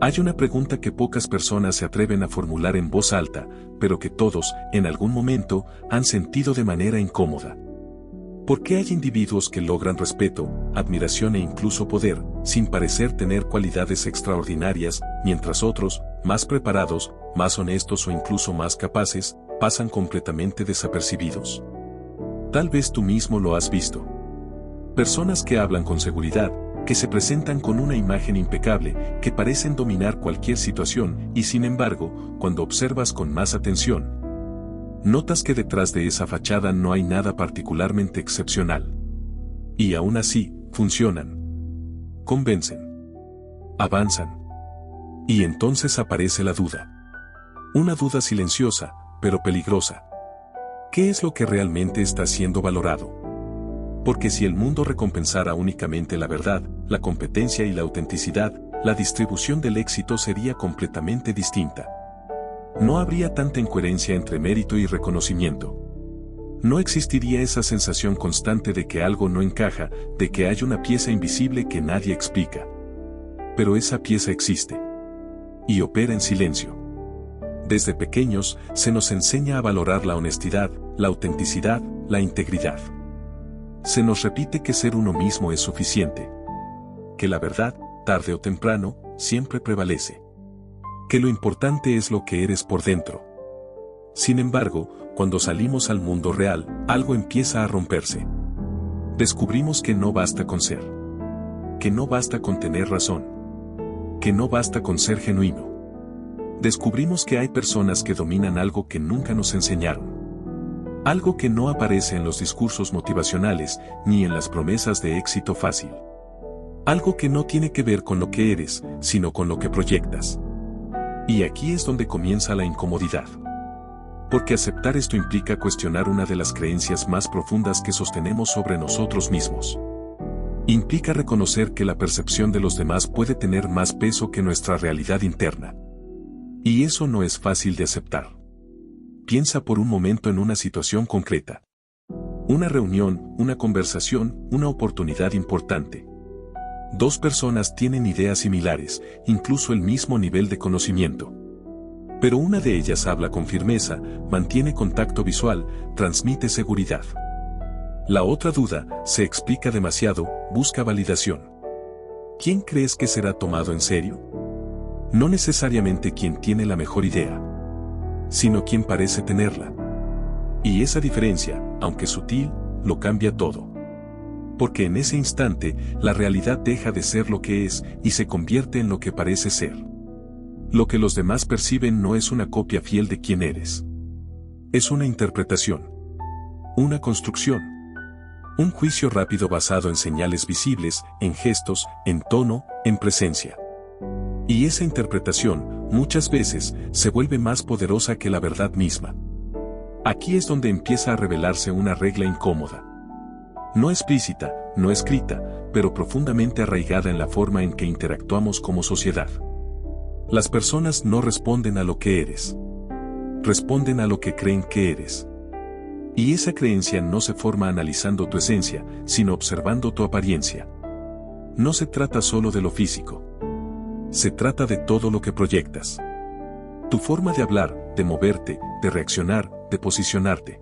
Hay una pregunta que pocas personas se atreven a formular en voz alta, pero que todos, en algún momento, han sentido de manera incómoda. ¿Por qué hay individuos que logran respeto, admiración e incluso poder, sin parecer tener cualidades extraordinarias, mientras otros, más preparados, más honestos o incluso más capaces, pasan completamente desapercibidos? Tal vez tú mismo lo has visto. Personas que hablan con seguridad, que se presentan con una imagen impecable, que parecen dominar cualquier situación, y sin embargo, cuando observas con más atención, notas que detrás de esa fachada no hay nada particularmente excepcional. Y aún así, funcionan. Convencen. Avanzan. Y entonces aparece la duda. Una duda silenciosa, pero peligrosa. ¿Qué es lo que realmente está siendo valorado? Porque si el mundo recompensara únicamente la verdad, la competencia y la autenticidad, la distribución del éxito sería completamente distinta. No habría tanta incoherencia entre mérito y reconocimiento. No existiría esa sensación constante de que algo no encaja, de que hay una pieza invisible que nadie explica. Pero esa pieza existe. Y opera en silencio. Desde pequeños, se nos enseña a valorar la honestidad, la autenticidad, la integridad. Se nos repite que ser uno mismo es suficiente. Que la verdad, tarde o temprano, siempre prevalece. Que lo importante es lo que eres por dentro. Sin embargo, cuando salimos al mundo real, algo empieza a romperse. Descubrimos que no basta con ser. Que no basta con tener razón. Que no basta con ser genuino. Descubrimos que hay personas que dominan algo que nunca nos enseñaron. Algo que no aparece en los discursos motivacionales, ni en las promesas de éxito fácil. Algo que no tiene que ver con lo que eres, sino con lo que proyectas. Y aquí es donde comienza la incomodidad. Porque aceptar esto implica cuestionar una de las creencias más profundas que sostenemos sobre nosotros mismos. Implica reconocer que la percepción de los demás puede tener más peso que nuestra realidad interna. Y eso no es fácil de aceptar. Piensa por un momento en una situación concreta. Una reunión, una conversación, una oportunidad importante. Dos personas tienen ideas similares, incluso el mismo nivel de conocimiento. Pero una de ellas habla con firmeza, mantiene contacto visual, transmite seguridad. La otra duda, se explica demasiado, busca validación. ¿Quién crees que será tomado en serio? No necesariamente quien tiene la mejor idea, sino quien parece tenerla. Y esa diferencia, aunque sutil, lo cambia todo. Porque en ese instante, la realidad deja de ser lo que es y se convierte en lo que parece ser. Lo que los demás perciben no es una copia fiel de quien eres. Es una interpretación. Una construcción. Un juicio rápido basado en señales visibles, en gestos, en tono, en presencia. Y esa interpretación, muchas veces, se vuelve más poderosa que la verdad misma. Aquí es donde empieza a revelarse una regla incómoda. No explícita, no escrita, pero profundamente arraigada en la forma en que interactuamos como sociedad. Las personas no responden a lo que eres. Responden a lo que creen que eres. Y esa creencia no se forma analizando tu esencia, sino observando tu apariencia. No se trata solo de lo físico. Se trata de todo lo que proyectas. Tu forma de hablar, de moverte, de reaccionar, de posicionarte.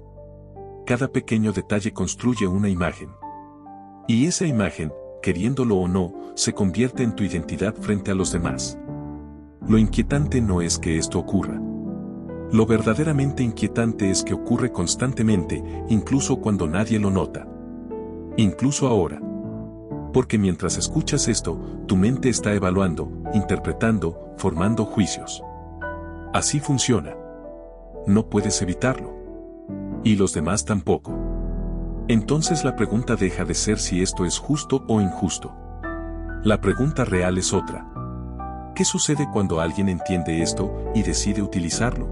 Cada pequeño detalle construye una imagen. Y esa imagen, queriéndolo o no, se convierte en tu identidad frente a los demás. Lo inquietante no es que esto ocurra. Lo verdaderamente inquietante es que ocurre constantemente, incluso cuando nadie lo nota. Incluso ahora. Porque mientras escuchas esto, tu mente está evaluando, interpretando, formando juicios. Así funciona. No puedes evitarlo. Y los demás tampoco. Entonces la pregunta deja de ser si esto es justo o injusto. La pregunta real es otra. ¿Qué sucede cuando alguien entiende esto y decide utilizarlo?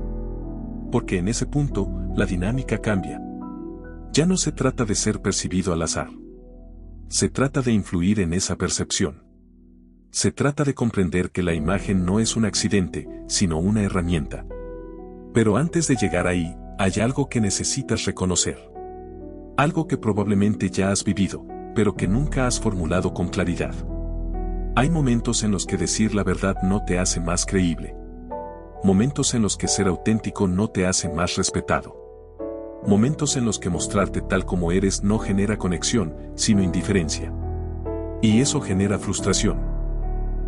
Porque en ese punto, la dinámica cambia. Ya no se trata de ser percibido al azar. Se trata de influir en esa percepción. Se trata de comprender que la imagen no es un accidente, sino una herramienta. Pero antes de llegar ahí, hay algo que necesitas reconocer. Algo que probablemente ya has vivido, pero que nunca has formulado con claridad. Hay momentos en los que decir la verdad no te hace más creíble. Momentos en los que ser auténtico no te hace más respetado. Momentos en los que mostrarte tal como eres no genera conexión, sino indiferencia. Y eso genera frustración.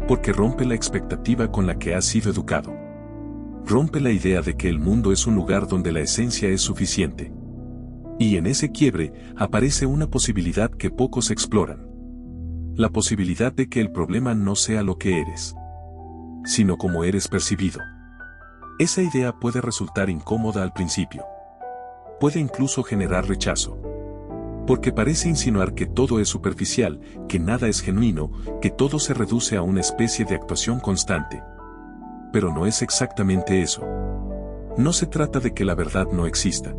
Porque rompe la expectativa con la que has sido educado. Rompe la idea de que el mundo es un lugar donde la esencia es suficiente. Y en ese quiebre aparece una posibilidad que pocos exploran. La posibilidad de que el problema no sea lo que eres, sino como eres percibido. Esa idea puede resultar incómoda al principio. Puede incluso generar rechazo. Porque parece insinuar que todo es superficial, que nada es genuino, que todo se reduce a una especie de actuación constante. Pero no es exactamente eso. No se trata de que la verdad no exista.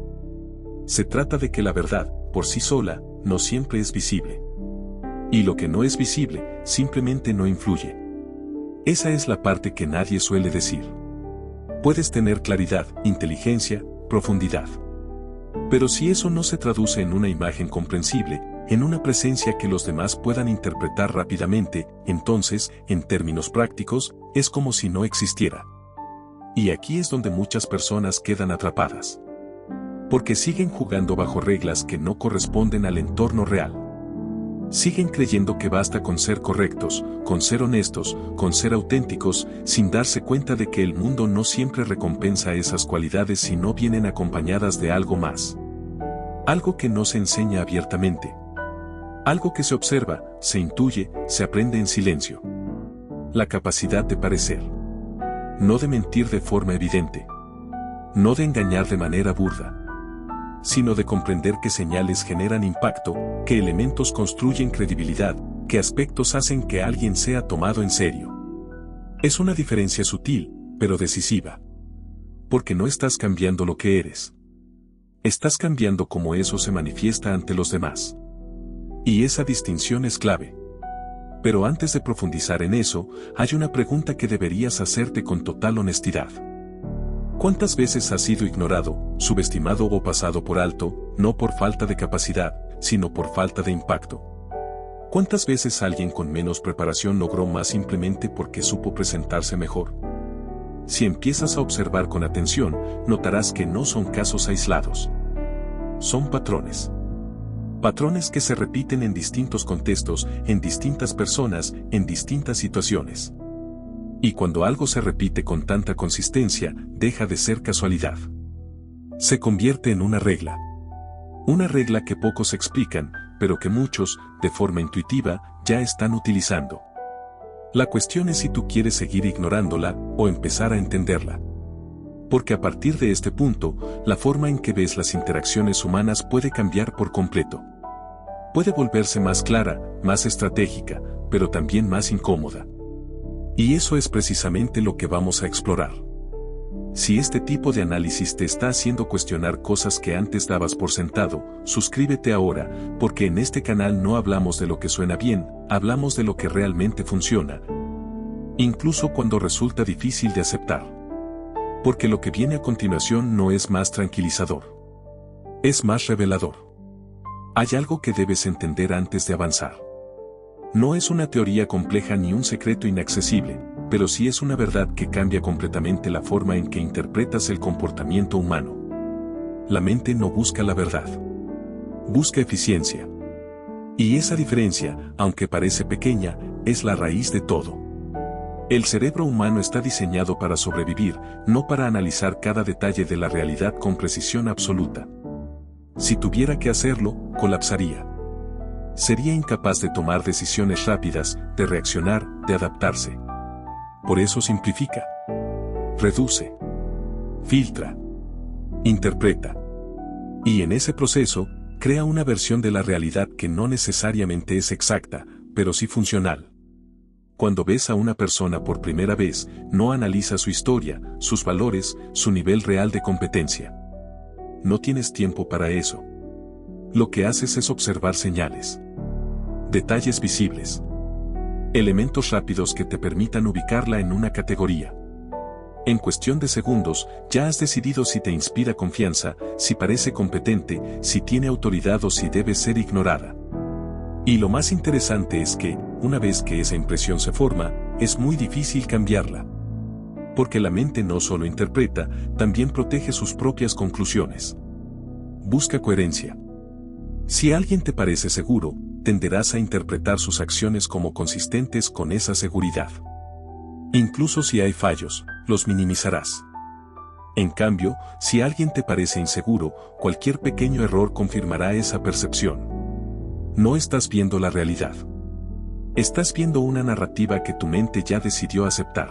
Se trata de que la verdad, por sí sola, no siempre es visible. Y lo que no es visible, simplemente no influye. Esa es la parte que nadie suele decir. Puedes tener claridad, inteligencia, profundidad. Pero si eso no se traduce en una imagen comprensible, en una presencia que los demás puedan interpretar rápidamente, entonces, en términos prácticos, es como si no existiera. Y aquí es donde muchas personas quedan atrapadas. Porque siguen jugando bajo reglas que no corresponden al entorno real. Siguen creyendo que basta con ser correctos, con ser honestos, con ser auténticos, sin darse cuenta de que el mundo no siempre recompensa esas cualidades si no vienen acompañadas de algo más. Algo que no se enseña abiertamente. Algo que se observa, se intuye, se aprende en silencio. La capacidad de parecer. No de mentir de forma evidente. No de engañar de manera burda. Sino de comprender que señales generan impacto, que elementos construyen credibilidad, que aspectos hacen que alguien sea tomado en serio. Es una diferencia sutil, pero decisiva. Porque no estás cambiando lo que eres. Estás cambiando cómo eso se manifiesta ante los demás. Y esa distinción es clave. Pero antes de profundizar en eso, hay una pregunta que deberías hacerte con total honestidad. ¿Cuántas veces has sido ignorado, subestimado o pasado por alto, no por falta de capacidad, sino por falta de impacto? ¿Cuántas veces alguien con menos preparación logró más simplemente porque supo presentarse mejor? Si empiezas a observar con atención, notarás que no son casos aislados. Son patrones. Patrones que se repiten en distintos contextos, en distintas personas, en distintas situaciones. Y cuando algo se repite con tanta consistencia, deja de ser casualidad. Se convierte en una regla. Una regla que pocos explican, pero que muchos, de forma intuitiva, ya están utilizando. La cuestión es si tú quieres seguir ignorándola, o empezar a entenderla. Porque a partir de este punto, la forma en que ves las interacciones humanas puede cambiar por completo. Puede volverse más clara, más estratégica, pero también más incómoda. Y eso es precisamente lo que vamos a explorar. Si este tipo de análisis te está haciendo cuestionar cosas que antes dabas por sentado, suscríbete ahora, porque en este canal no hablamos de lo que suena bien, hablamos de lo que realmente funciona. Incluso cuando resulta difícil de aceptar. Porque lo que viene a continuación no es más tranquilizador. Es más revelador. Hay algo que debes entender antes de avanzar. No es una teoría compleja ni un secreto inaccesible, pero sí es una verdad que cambia completamente la forma en que interpretas el comportamiento humano. La mente no busca la verdad. Busca eficiencia. Y esa diferencia, aunque parece pequeña, es la raíz de todo. El cerebro humano está diseñado para sobrevivir, no para analizar cada detalle de la realidad con precisión absoluta. Si tuviera que hacerlo, colapsaría. Sería incapaz de tomar decisiones rápidas, de reaccionar, de adaptarse. Por eso simplifica. Reduce. Filtra. Interpreta. Y en ese proceso, crea una versión de la realidad que no necesariamente es exacta, pero sí funcional. Cuando ves a una persona por primera vez, no analiza su historia, sus valores, su nivel real de competencia. No tienes tiempo para eso. Lo que haces es observar señales. Detalles visibles. Elementos rápidos que te permitan ubicarla en una categoría. En cuestión de segundos, ya has decidido si te inspira confianza, si parece competente, si tiene autoridad o si debe ser ignorada. Y lo más interesante es que, una vez que esa impresión se forma, es muy difícil cambiarla. Porque la mente no solo interpreta, también protege sus propias conclusiones. Busca coherencia. Si alguien te parece seguro, tenderás a interpretar sus acciones como consistentes con esa seguridad. Incluso si hay fallos, los minimizarás. En cambio, si alguien te parece inseguro, cualquier pequeño error confirmará esa percepción. No estás viendo la realidad. Estás viendo una narrativa que tu mente ya decidió aceptar.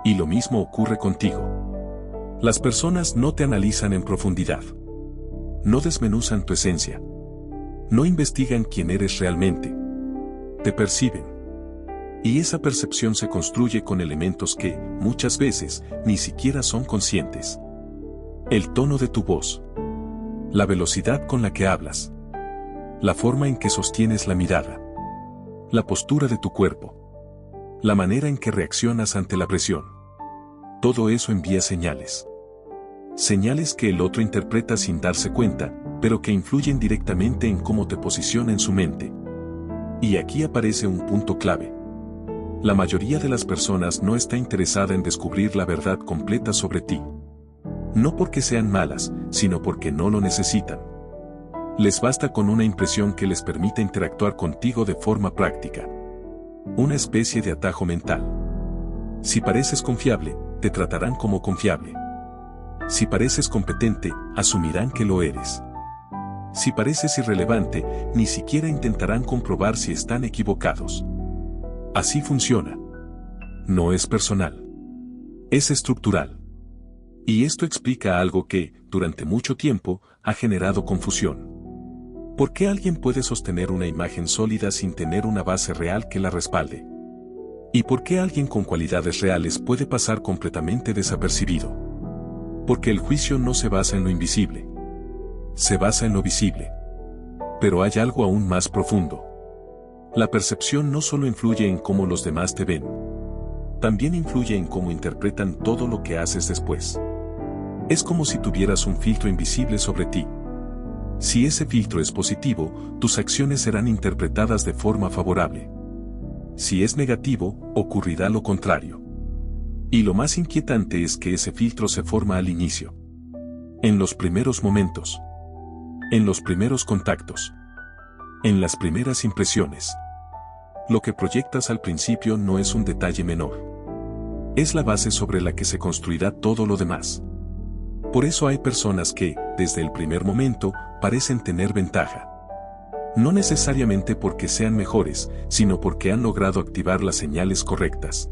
Y lo mismo ocurre contigo. Las personas no te analizan en profundidad. No desmenuzan tu esencia. No investigan quién eres realmente. Te perciben. Y esa percepción se construye con elementos que, muchas veces, ni siquiera son conscientes. El tono de tu voz. La velocidad con la que hablas. La forma en que sostienes la mirada. La postura de tu cuerpo. La manera en que reaccionas ante la presión. Todo eso envía señales. Señales que el otro interpreta sin darse cuenta, pero que influyen directamente en cómo te posiciona en su mente. Y aquí aparece un punto clave. La mayoría de las personas no está interesada en descubrir la verdad completa sobre ti. No porque sean malas, sino porque no lo necesitan. Les basta con una impresión que les permita interactuar contigo de forma práctica. Una especie de atajo mental. Si pareces confiable, te tratarán como confiable. Si pareces competente, asumirán que lo eres. Si pareces irrelevante, ni siquiera intentarán comprobar si están equivocados. Así funciona. No es personal. Es estructural. Y esto explica algo que, durante mucho tiempo, ha generado confusión. ¿Por qué alguien puede sostener una imagen sólida sin tener una base real que la respalde? ¿Y por qué alguien con cualidades reales puede pasar completamente desapercibido? Porque el juicio no se basa en lo invisible. Se basa en lo visible. Pero hay algo aún más profundo. La percepción no solo influye en cómo los demás te ven. También influye en cómo interpretan todo lo que haces después. Es como si tuvieras un filtro invisible sobre ti. Si ese filtro es positivo, tus acciones serán interpretadas de forma favorable. Si es negativo, ocurrirá lo contrario. Y lo más inquietante es que ese filtro se forma al inicio. En los primeros momentos. En los primeros contactos. En las primeras impresiones. Lo que proyectas al principio no es un detalle menor. Es la base sobre la que se construirá todo lo demás. Por eso hay personas que, desde el primer momento, parecen tener ventaja. No necesariamente porque sean mejores, sino porque han logrado activar las señales correctas.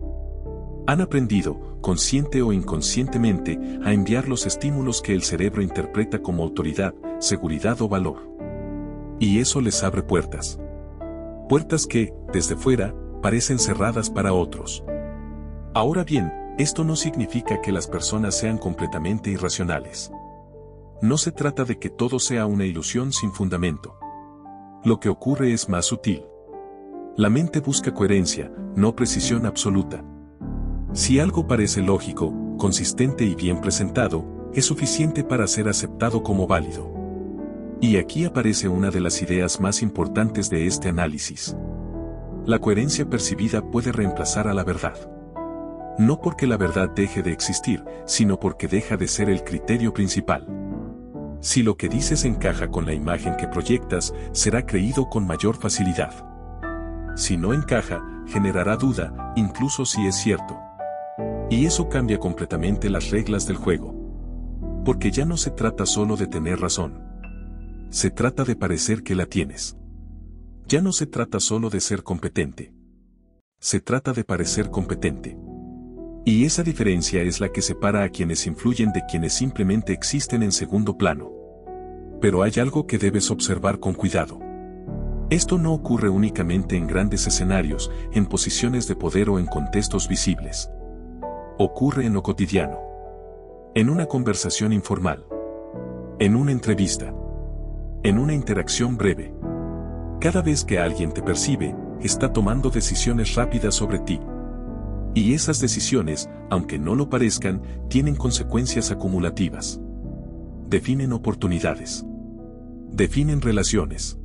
Han aprendido, consciente o inconscientemente, a enviar los estímulos que el cerebro interpreta como autoridad, seguridad o valor. Y eso les abre puertas. Puertas que, desde fuera, parecen cerradas para otros. Ahora bien, esto no significa que las personas sean completamente irracionales. No se trata de que todo sea una ilusión sin fundamento. Lo que ocurre es más sutil. La mente busca coherencia, no precisión absoluta. Si algo parece lógico, consistente y bien presentado, es suficiente para ser aceptado como válido. Y aquí aparece una de las ideas más importantes de este análisis. La coherencia percibida puede reemplazar a la verdad. No porque la verdad deje de existir, sino porque deja de ser el criterio principal. Si lo que dices encaja con la imagen que proyectas, será creído con mayor facilidad. Si no encaja, generará duda, incluso si es cierto. Y eso cambia completamente las reglas del juego. Porque ya no se trata solo de tener razón. Se trata de parecer que la tienes. Ya no se trata solo de ser competente. Se trata de parecer competente. Y esa diferencia es la que separa a quienes influyen de quienes simplemente existen en segundo plano. Pero hay algo que debes observar con cuidado. Esto no ocurre únicamente en grandes escenarios, en posiciones de poder o en contextos visibles. Ocurre en lo cotidiano. En una conversación informal. En una entrevista. En una interacción breve. Cada vez que alguien te percibe, está tomando decisiones rápidas sobre ti. Y esas decisiones, aunque no lo parezcan, tienen consecuencias acumulativas. Definen oportunidades. Definen relaciones.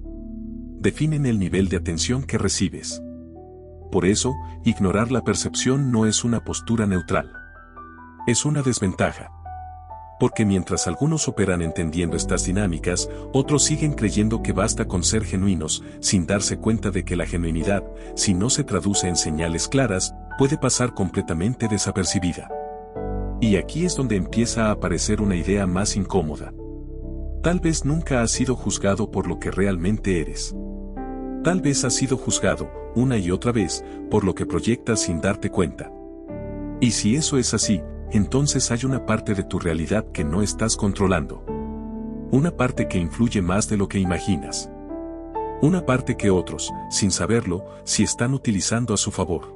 Definen el nivel de atención que recibes. Por eso, ignorar la percepción no es una postura neutral. Es una desventaja. Porque mientras algunos operan entendiendo estas dinámicas, otros siguen creyendo que basta con ser genuinos, sin darse cuenta de que la genuinidad, si no se traduce en señales claras, puede pasar completamente desapercibida. Y aquí es donde empieza a aparecer una idea más incómoda. Tal vez nunca has sido juzgado por lo que realmente eres. Tal vez has sido juzgado, una y otra vez, por lo que proyectas sin darte cuenta. Y si eso es así, entonces hay una parte de tu realidad que no estás controlando. Una parte que influye más de lo que imaginas. Una parte que otros, sin saberlo, sí están utilizando a su favor.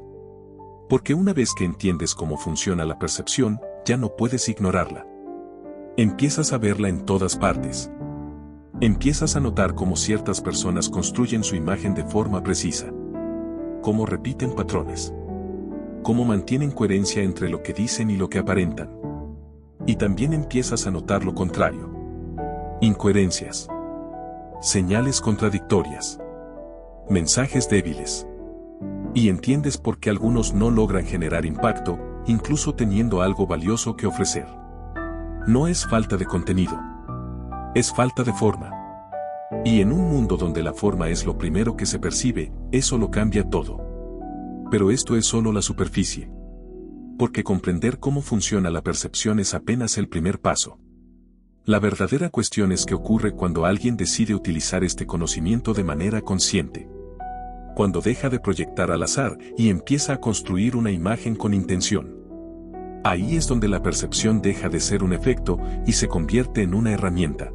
Porque una vez que entiendes cómo funciona la percepción, ya no puedes ignorarla. Empiezas a verla en todas partes. Empiezas a notar cómo ciertas personas construyen su imagen de forma precisa. Cómo repiten patrones. Cómo mantienen coherencia entre lo que dicen y lo que aparentan. Y también empiezas a notar lo contrario. Incoherencias. Señales contradictorias. Mensajes débiles. Y entiendes por qué algunos no logran generar impacto, incluso teniendo algo valioso que ofrecer. No es falta de contenido. Es falta de forma. Y en un mundo donde la forma es lo primero que se percibe, eso lo cambia todo. Pero esto es solo la superficie. Porque comprender cómo funciona la percepción es apenas el primer paso. La verdadera cuestión es qué ocurre cuando alguien decide utilizar este conocimiento de manera consciente. Cuando deja de proyectar al azar y empieza a construir una imagen con intención. Ahí es donde la percepción deja de ser un efecto y se convierte en una herramienta.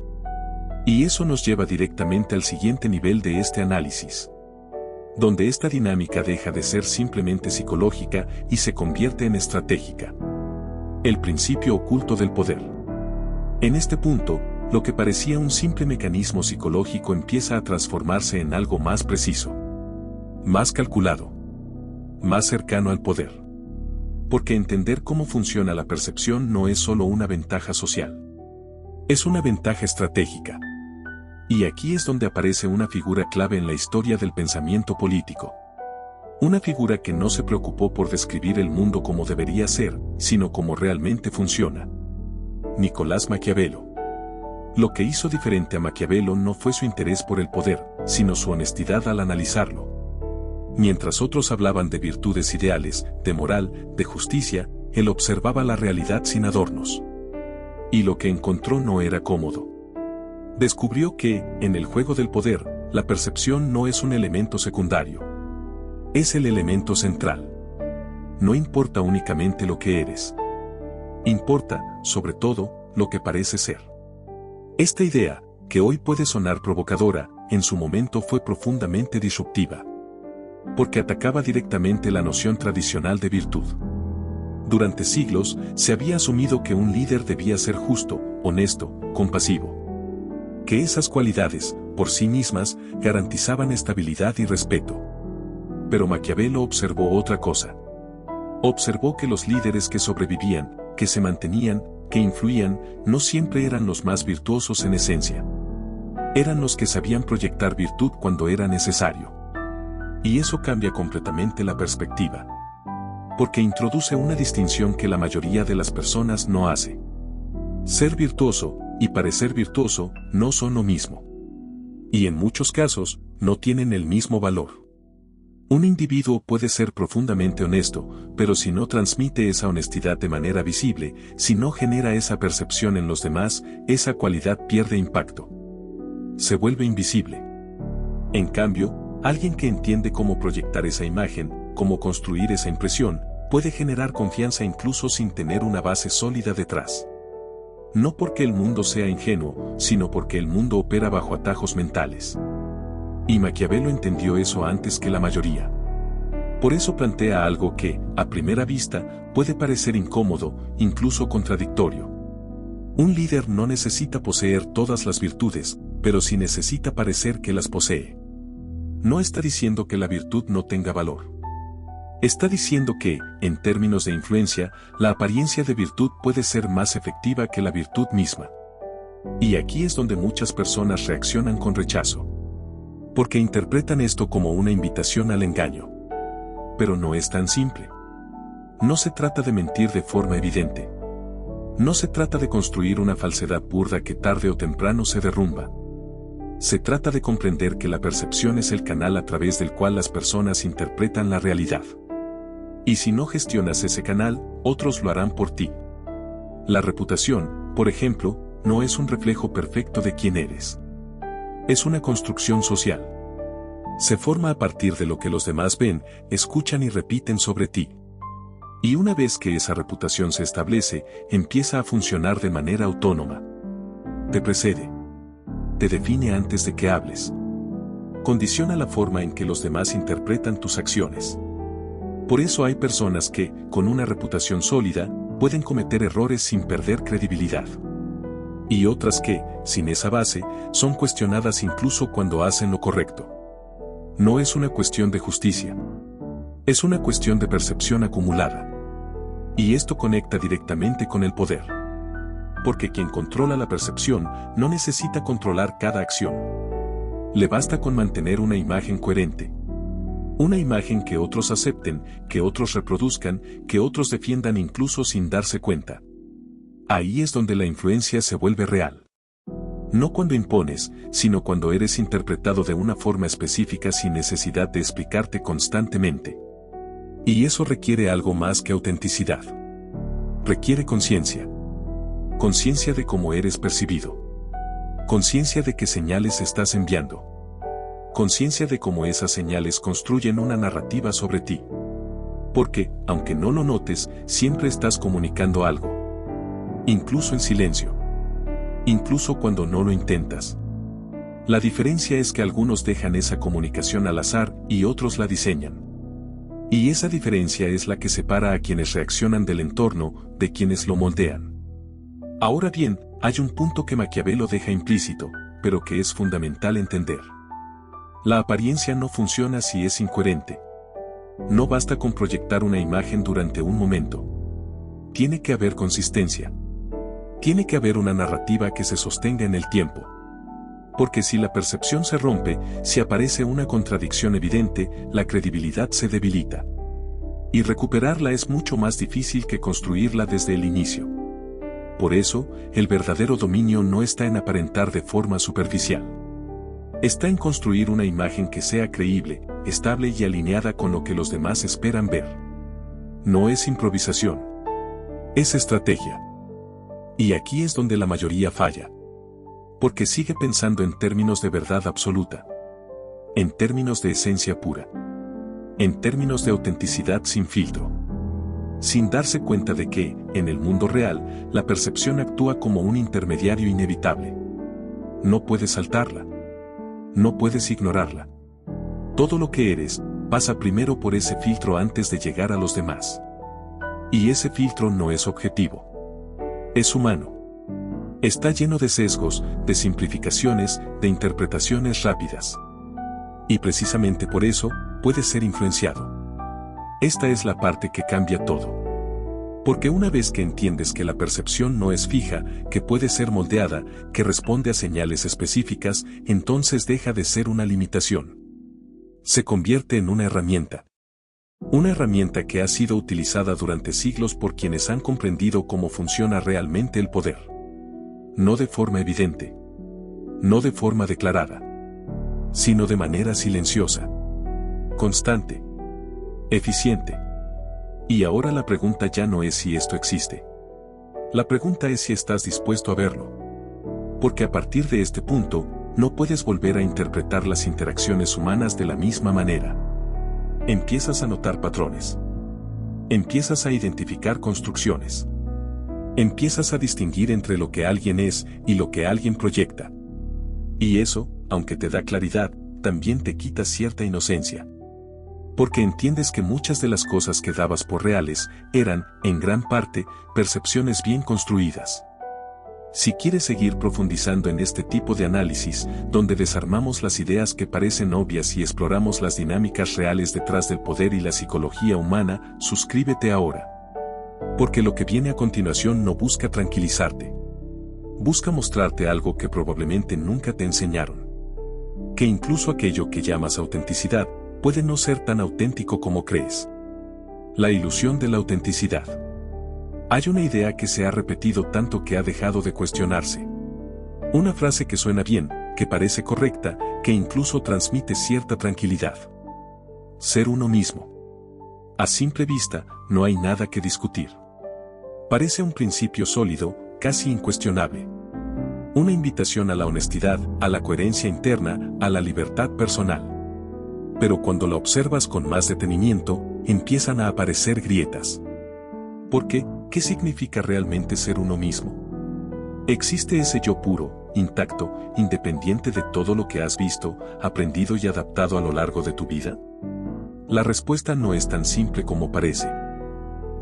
Y eso nos lleva directamente al siguiente nivel de este análisis. Donde esta dinámica deja de ser simplemente psicológica y se convierte en estratégica. El principio oculto del poder. En este punto, lo que parecía un simple mecanismo psicológico empieza a transformarse en algo más preciso. Más calculado. Más cercano al poder. Porque entender cómo funciona la percepción no es solo una ventaja social. Es una ventaja estratégica. Y aquí es donde aparece una figura clave en la historia del pensamiento político. Una figura que no se preocupó por describir el mundo como debería ser, sino como realmente funciona. Nicolás Maquiavelo. Lo que hizo diferente a Maquiavelo no fue su interés por el poder, sino su honestidad al analizarlo. Mientras otros hablaban de virtudes ideales, de moral, de justicia, él observaba la realidad sin adornos. Y lo que encontró no era cómodo. Descubrió que, en el juego del poder, la percepción no es un elemento secundario. Es el elemento central. No importa únicamente lo que eres. Importa, sobre todo, lo que parece ser. Esta idea, que hoy puede sonar provocadora, en su momento fue profundamente disruptiva. Porque atacaba directamente la noción tradicional de virtud. Durante siglos, se había asumido que un líder debía ser justo, honesto, compasivo. Que esas cualidades, por sí mismas, garantizaban estabilidad y respeto. Pero Maquiavelo observó otra cosa. Observó que los líderes que sobrevivían, que se mantenían, que influían, no siempre eran los más virtuosos en esencia. Eran los que sabían proyectar virtud cuando era necesario. Y eso cambia completamente la perspectiva. Porque introduce una distinción que la mayoría de las personas no hace. Ser virtuoso y parecer virtuoso no son lo mismo. Y en muchos casos, no tienen el mismo valor. Un individuo puede ser profundamente honesto, pero si no transmite esa honestidad de manera visible, si no genera esa percepción en los demás, esa cualidad pierde impacto. Se vuelve invisible. En cambio, alguien que entiende cómo proyectar esa imagen, cómo construir esa impresión, puede generar confianza incluso sin tener una base sólida detrás. No porque el mundo sea ingenuo, sino porque el mundo opera bajo atajos mentales. Y Maquiavelo entendió eso antes que la mayoría. Por eso plantea algo que, a primera vista, puede parecer incómodo, incluso contradictorio. Un líder no necesita poseer todas las virtudes, pero sí necesita parecer que las posee. No está diciendo que la virtud no tenga valor. Está diciendo que, en términos de influencia, la apariencia de virtud puede ser más efectiva que la virtud misma. Y aquí es donde muchas personas reaccionan con rechazo. Porque interpretan esto como una invitación al engaño. Pero no es tan simple. No se trata de mentir de forma evidente. No se trata de construir una falsedad burda que tarde o temprano se derrumba. Se trata de comprender que la percepción es el canal a través del cual las personas interpretan la realidad. Y si no gestionas ese canal, otros lo harán por ti. La reputación, por ejemplo, no es un reflejo perfecto de quién eres. Es una construcción social. Se forma a partir de lo que los demás ven, escuchan y repiten sobre ti. Y una vez que esa reputación se establece, empieza a funcionar de manera autónoma. Te precede. Te define antes de que hables. Condiciona la forma en que los demás interpretan tus acciones. Por eso hay personas que, con una reputación sólida, pueden cometer errores sin perder credibilidad. Y otras que, sin esa base, son cuestionadas incluso cuando hacen lo correcto. No es una cuestión de justicia. Es una cuestión de percepción acumulada. Y esto conecta directamente con el poder. Porque quien controla la percepción no necesita controlar cada acción. Le basta con mantener una imagen coherente. Una imagen que otros acepten, que otros reproduzcan, que otros defiendan incluso sin darse cuenta. Ahí es donde la influencia se vuelve real. No cuando impones, sino cuando eres interpretado de una forma específica sin necesidad de explicarte constantemente. Y eso requiere algo más que autenticidad. Requiere conciencia. Conciencia de cómo eres percibido. Conciencia de qué señales estás enviando. Conciencia de cómo esas señales construyen una narrativa sobre ti. Porque, aunque no lo notes, siempre estás comunicando algo. Incluso en silencio. Incluso cuando no lo intentas. La diferencia es que algunos dejan esa comunicación al azar y otros la diseñan. Y esa diferencia es la que separa a quienes reaccionan del entorno, de quienes lo moldean. Ahora bien, hay un punto que Maquiavelo deja implícito, pero que es fundamental entender. La apariencia no funciona si es incoherente. No basta con proyectar una imagen durante un momento. Tiene que haber consistencia. Tiene que haber una narrativa que se sostenga en el tiempo. Porque si la percepción se rompe, si aparece una contradicción evidente, la credibilidad se debilita. Y recuperarla es mucho más difícil que construirla desde el inicio. Por eso, el verdadero dominio no está en aparentar de forma superficial. Está en construir una imagen que sea creíble, estable y alineada con lo que los demás esperan ver. No es improvisación. Es estrategia. Y aquí es donde la mayoría falla. Porque sigue pensando en términos de verdad absoluta. En términos de esencia pura. En términos de autenticidad sin filtro. Sin darse cuenta de que, en el mundo real, la percepción actúa como un intermediario inevitable. No puedes saltarla. No puedes ignorarla. Todo lo que eres, pasa primero por ese filtro antes de llegar a los demás. Y ese filtro no es objetivo. Es humano. Está lleno de sesgos, de simplificaciones, de interpretaciones rápidas. Y precisamente por eso, puede ser influenciado. Esta es la parte que cambia todo. Porque una vez que entiendes que la percepción no es fija, que puede ser moldeada, que responde a señales específicas, entonces deja de ser una limitación. Se convierte en una herramienta. Una herramienta que ha sido utilizada durante siglos por quienes han comprendido cómo funciona realmente el poder. No de forma evidente. No de forma declarada. Sino de manera silenciosa. Constante. Eficiente. Y ahora la pregunta ya no es si esto existe. La pregunta es si estás dispuesto a verlo. Porque a partir de este punto, no puedes volver a interpretar las interacciones humanas de la misma manera. Empiezas a notar patrones. Empiezas a identificar construcciones. Empiezas a distinguir entre lo que alguien es y lo que alguien proyecta. Y eso, aunque te da claridad, también te quita cierta inocencia. Porque entiendes que muchas de las cosas que dabas por reales eran, en gran parte, percepciones bien construidas. Si quieres seguir profundizando en este tipo de análisis, donde desarmamos las ideas que parecen obvias y exploramos las dinámicas reales detrás del poder y la psicología humana, suscríbete ahora. Porque lo que viene a continuación no busca tranquilizarte. Busca mostrarte algo que probablemente nunca te enseñaron. Que incluso aquello que llamas autenticidad, puede no ser tan auténtico como crees. La ilusión de la autenticidad. Hay una idea que se ha repetido tanto que ha dejado de cuestionarse. Una frase que suena bien, que parece correcta, que incluso transmite cierta tranquilidad. Ser uno mismo. A simple vista, no hay nada que discutir. Parece un principio sólido, casi incuestionable. Una invitación a la honestidad, a la coherencia interna, a la libertad personal. Pero cuando la observas con más detenimiento, empiezan a aparecer grietas. ¿Por qué? ¿Qué significa realmente ser uno mismo? ¿Existe ese yo puro, intacto, independiente de todo lo que has visto, aprendido y adaptado a lo largo de tu vida? La respuesta no es tan simple como parece.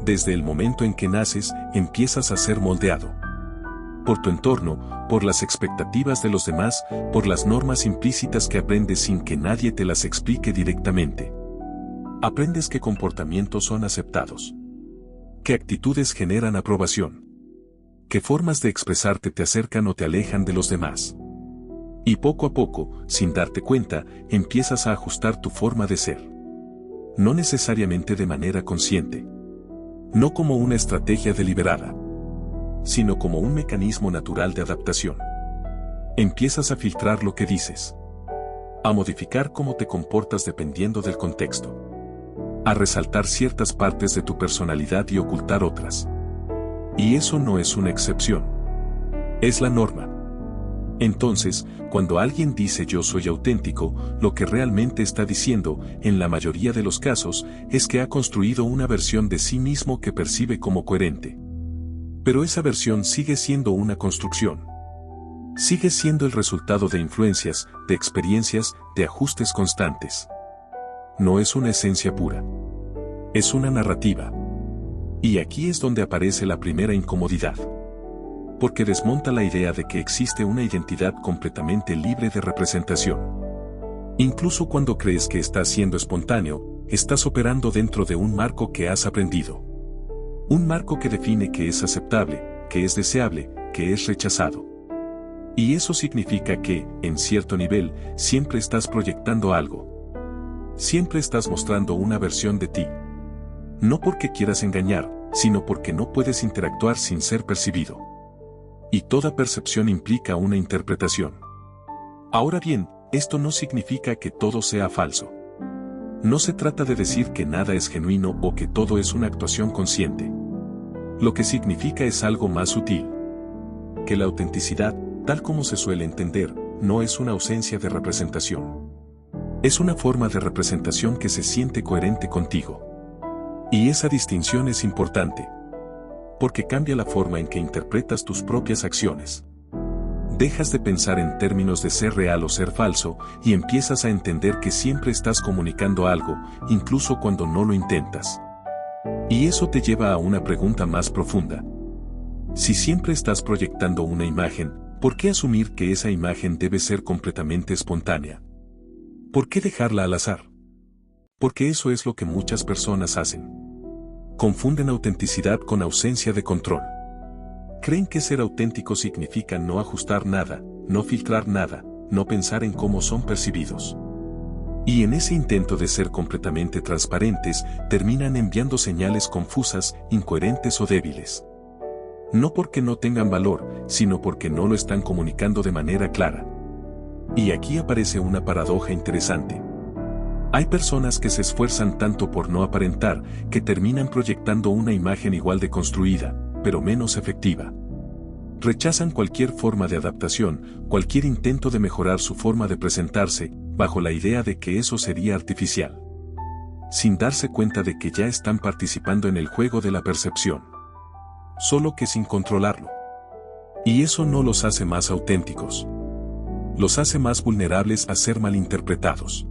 Desde el momento en que naces, empiezas a ser moldeado. Por tu entorno, por las expectativas de los demás, por las normas implícitas que aprendes sin que nadie te las explique directamente. Aprendes qué comportamientos son aceptados. Qué actitudes generan aprobación. Qué formas de expresarte te acercan o te alejan de los demás. Y poco a poco, sin darte cuenta, empiezas a ajustar tu forma de ser. No necesariamente de manera consciente. No como una estrategia deliberada, sino como un mecanismo natural de adaptación. Empiezas a filtrar lo que dices, a modificar cómo te comportas dependiendo del contexto, a resaltar ciertas partes de tu personalidad y ocultar otras. Y eso no es una excepción, es la norma. Entonces, cuando alguien dice yo soy auténtico, lo que realmente está diciendo, en la mayoría de los casos, es que ha construido una versión de sí mismo que percibe como coherente. Pero esa versión sigue siendo una construcción. Sigue siendo el resultado de influencias, de experiencias, de ajustes constantes. No es una esencia pura. Es una narrativa. Y aquí es donde aparece la primera incomodidad. Porque desmonta la idea de que existe una identidad completamente libre de representación. Incluso cuando crees que estás siendo espontáneo, estás operando dentro de un marco que has aprendido. Un marco que define qué es aceptable, qué es deseable, qué es rechazado. Y eso significa que, en cierto nivel, siempre estás proyectando algo. Siempre estás mostrando una versión de ti. No porque quieras engañar, sino porque no puedes interactuar sin ser percibido. Y toda percepción implica una interpretación. Ahora bien, esto no significa que todo sea falso. No se trata de decir que nada es genuino o que todo es una actuación consciente. Lo que significa es algo más sutil. Que la autenticidad, tal como se suele entender, no es una ausencia de representación. Es una forma de representación que se siente coherente contigo. Y esa distinción es importante. Porque cambia la forma en que interpretas tus propias acciones. Dejas de pensar en términos de ser real o ser falso, y empiezas a entender que siempre estás comunicando algo, incluso cuando no lo intentas. Y eso te lleva a una pregunta más profunda. Si siempre estás proyectando una imagen, ¿por qué asumir que esa imagen debe ser completamente espontánea? ¿Por qué dejarla al azar? Porque eso es lo que muchas personas hacen. Confunden autenticidad con ausencia de control. Creen que ser auténtico significa no ajustar nada, no filtrar nada, no pensar en cómo son percibidos. Y en ese intento de ser completamente transparentes, terminan enviando señales confusas, incoherentes o débiles. No porque no tengan valor, sino porque no lo están comunicando de manera clara. Y aquí aparece una paradoja interesante. Hay personas que se esfuerzan tanto por no aparentar, que terminan proyectando una imagen igual de construida, pero menos efectiva. Rechazan cualquier forma de adaptación, cualquier intento de mejorar su forma de presentarse, bajo la idea de que eso sería artificial. Sin darse cuenta de que ya están participando en el juego de la percepción. Solo que sin controlarlo. Y eso no los hace más auténticos. Los hace más vulnerables a ser malinterpretados.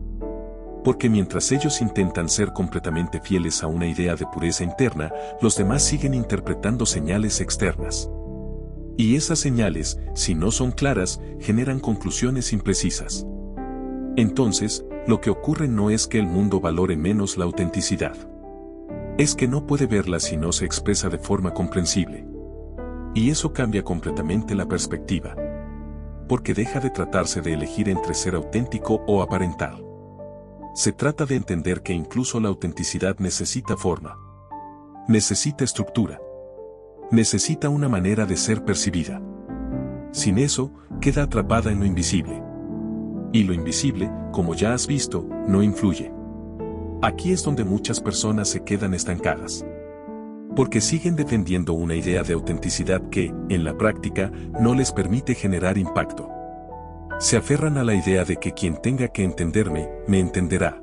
Porque mientras ellos intentan ser completamente fieles a una idea de pureza interna, los demás siguen interpretando señales externas. Y esas señales, si no son claras, generan conclusiones imprecisas. Entonces, lo que ocurre no es que el mundo valore menos la autenticidad. Es que no puede verla si no se expresa de forma comprensible. Y eso cambia completamente la perspectiva. Porque deja de tratarse de elegir entre ser auténtico o aparentar. Se trata de entender que incluso la autenticidad necesita forma. Necesita estructura. Necesita una manera de ser percibida. Sin eso, queda atrapada en lo invisible. Y lo invisible, como ya has visto, no influye. Aquí es donde muchas personas se quedan estancadas. Porque siguen defendiendo una idea de autenticidad que, en la práctica, no les permite generar impacto. Se aferran a la idea de que quien tenga que entenderme, me entenderá.